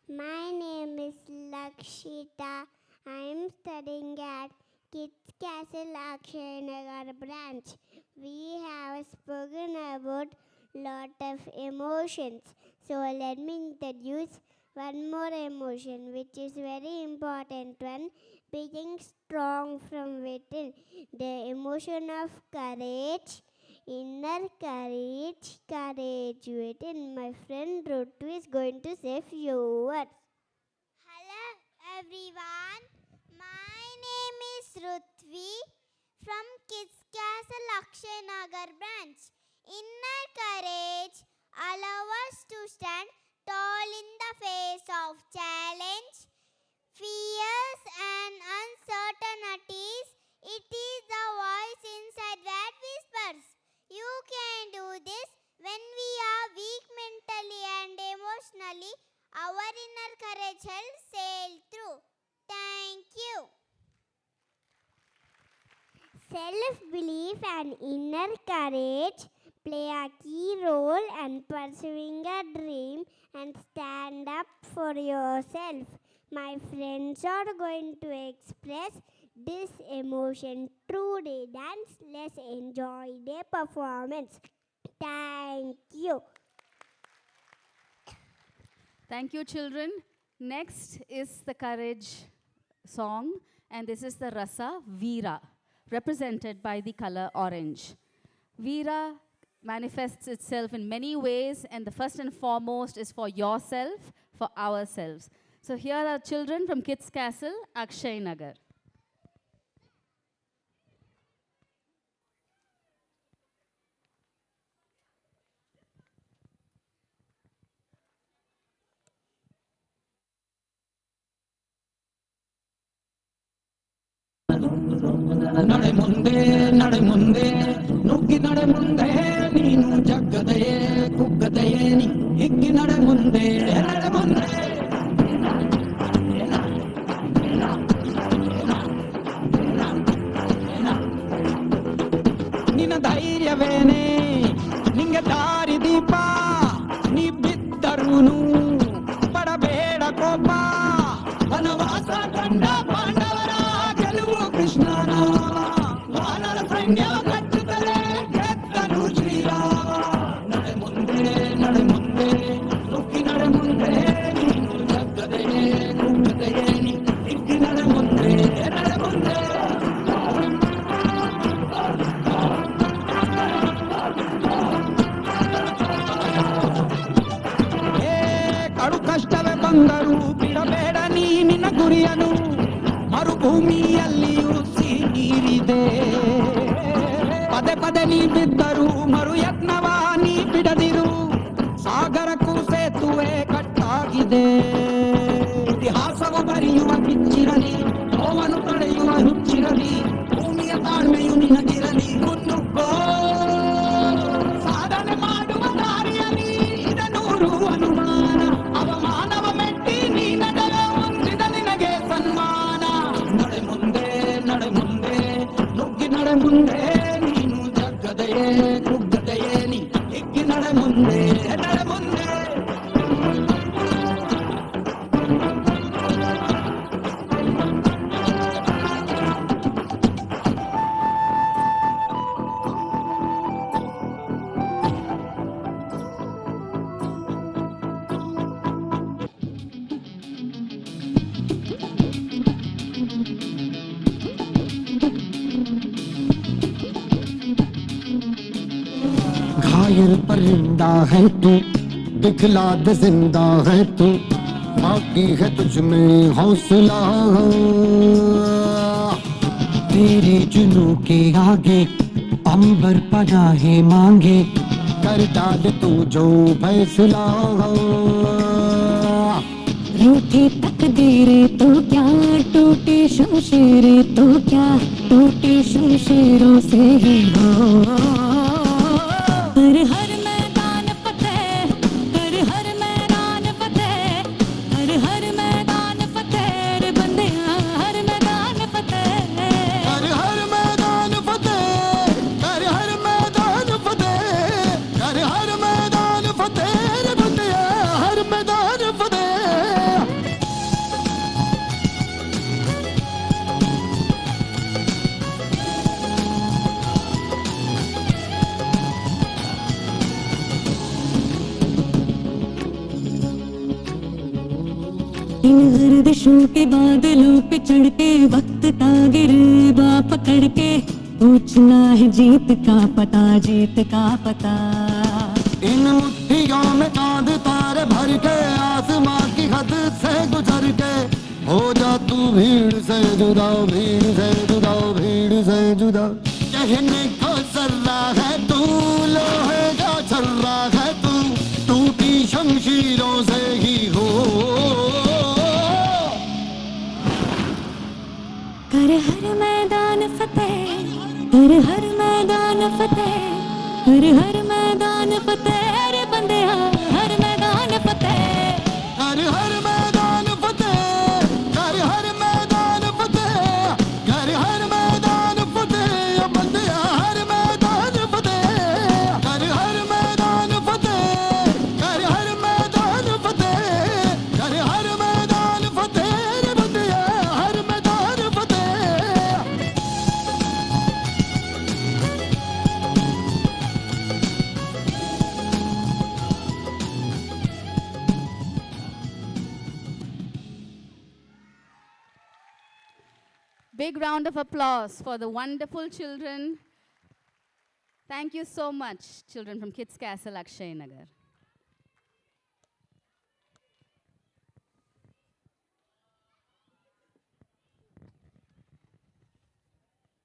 My name is Lakshita. I am studying at Kids Castle Akshayanagar branch. We have spoken about lot of emotions. So let me introduce one more emotion which is very important one, being strong from within. The emotion of courage, inner courage within. My friend Rutu is going to say few words. Hello everyone, my name is Rutvi from Kids Castle Akshay Nagar branch. Inner courage allows us to stand tall in the face of challenge, fears and uncertainties. It is the voice inside that whispers, you can do this. When we are weak mentally and emotionally, our inner courage helps sail through. Thank you. Self-belief and inner courage play a key role in pursuing a dream and stand up for yourself. My friends are going to express this emotion through the dance. Let's enjoy their performance. Thank you. Thank you, children. Next is the courage song, and this is the Rasa Veera, represented by the color orange. Veera manifests itself in many ways, and the first and foremost is for yourself, for ourselves. So here are children from Kids Castle, Akshay Nagar. ನಡೆ ಮುಂದೆ ನುಗ್ಗಿ ನಡೆ ಮುಂದೆ ನೀನು ಜಗ್ಗದೆಯೇ ಕುಗ್ಗದೆಯೇ ನೀ ಹಿಗ್ಗಿ ನಡೆ ಮುಂದೆ ನಿನ್ನ ಧೈರ್ಯವೇನೆ ನಿಂಗೆ ದಾರಿ ದೀಪ ನೀ ಬಿದ್ದರೂನು ಪಡಬೇಡ ಕೋಪ ವನವಾಸ ಕಂಡ ಪಾಂಡವರ ಗೆಲುವು ಕೃಷ್ಣನ ವಾನರ ಸೈನ್ಯ ಕಟ್ಟುತ್ತಲೇ ಗೆದ್ದನು ಶ್ರೀರಾಮ ನಡೆ ಮುಂದೆ ನುಗ್ಗಿ ನಡೆ ಮುಂದೆ ನೀನು ಜಗ್ಗದೆಯೇ ಕುಗ್ಗದೆಯೇ ನೀ ಹಿಗ್ಗಿ ನಡೆ ಮುಂದೆ ಕಡು ಕಷ್ಟವೇ ಬಂದರು ಬಿಡಬೇಡ ನೀ ನಿನ್ನ ಗುರಿಯನು ಮರುಭೂಮಿಯಲ್ಲಿಯೂ ಸಿಹಿ ನೀರಿದೆ ಪದೇ ಪದೇ ನೀ ಬಿದ್ದರು ಮರು ಯತ್ನವ ನೀ ಬಿಡದಿರು ಸಾಗರಕ್ಕೂ ಸೇತುವೆ ಕಟ್ಟಾಗಿದೆ ಇತಿಹಾಸವು ಬರೆಯುವ ಕಿಚ್ಚಿರಲಿ ನೋವನ್ನು ತಡೆಯುವ ಹುಚ್ಚಿರಲಿ ಭೂಮಿಯ ತಾಳ್ಮೆಯು ನಿನಗಿರಲಿ ಮುನ್ನುಗ್ಗೋ ಸಾಧನೆ ಮಾಡುವ ದಾರಿಯಲ್ಲಿ ಇದನೂರು ಅನುಮಾನ ಅವಮಾನವ ಮೆಟ್ಟಿ ನೀ ನಡೆದ ಹೊಂದಿದ ನಿನಗೆ ಸನ್ಮಾನ ನಡೆ ಮುಂದೆ ನುಗ್ಗಿ ನಡೆ ಮುಂದೆ ನೀನು ಜಗ್ಗದೆಯೇ ಕುಗ್ಗದೆಯೇ ನೀ ಹಿಗ್ಗಿ ನಡೆ ಮುಂದೆ घायल परिंदा है तू दिखला दे जिंदा है तू बाकी है तुझ में हौसला तेरे जुनू के आगे अंबर पनाहे मांगे कर डाल तू जो फैसला रूठी तकदीरें तो क्या टूटी शमशीरें तो क्या टूटी शमशीरों से ही हो हर मैदान फतेह हर मैदान फतेह हर मैदान फतेह रे बंदिया हर मैदान फतेह हर मैदान फतेह हर मैदान फतेह हर मैदान फतेह रे बंदिया हर मैदान फतेह इन गर्दिशों के बादलों पे चढ़ के वक्त का गिरबा पकड़ के पूछना है जीत का पता, जीत का पता। इन मुट्ठियों में चांद तारे भर के आसमां की हद से गुजर के हो जा तू भीड़ से जुदा, भीड़ से जुदा, भीड़ से जुदा। कहने को सर्रा है तू, लोहे का छर्रा है तू, टूटी शमशीरों से ही हो। कर हर मैदान फतेह, कर हर मैदान फतेह, कर हर मैदान फतेह रे बंदे हर मैदान फतेह। कर हर मैदान फतेह, कर हर मैदान फतेह, कर हर मैदान फतेह, बंदे हर मैदान फतेह। कर हर मैदान फतेह, कर हर मैदान फतेह, कर हर मैदान फतेह रे बंदे हर मैदान फतेह। Big round of applause for the wonderful children. Thank you so much, children from Kids Castle, Akshay Nagar.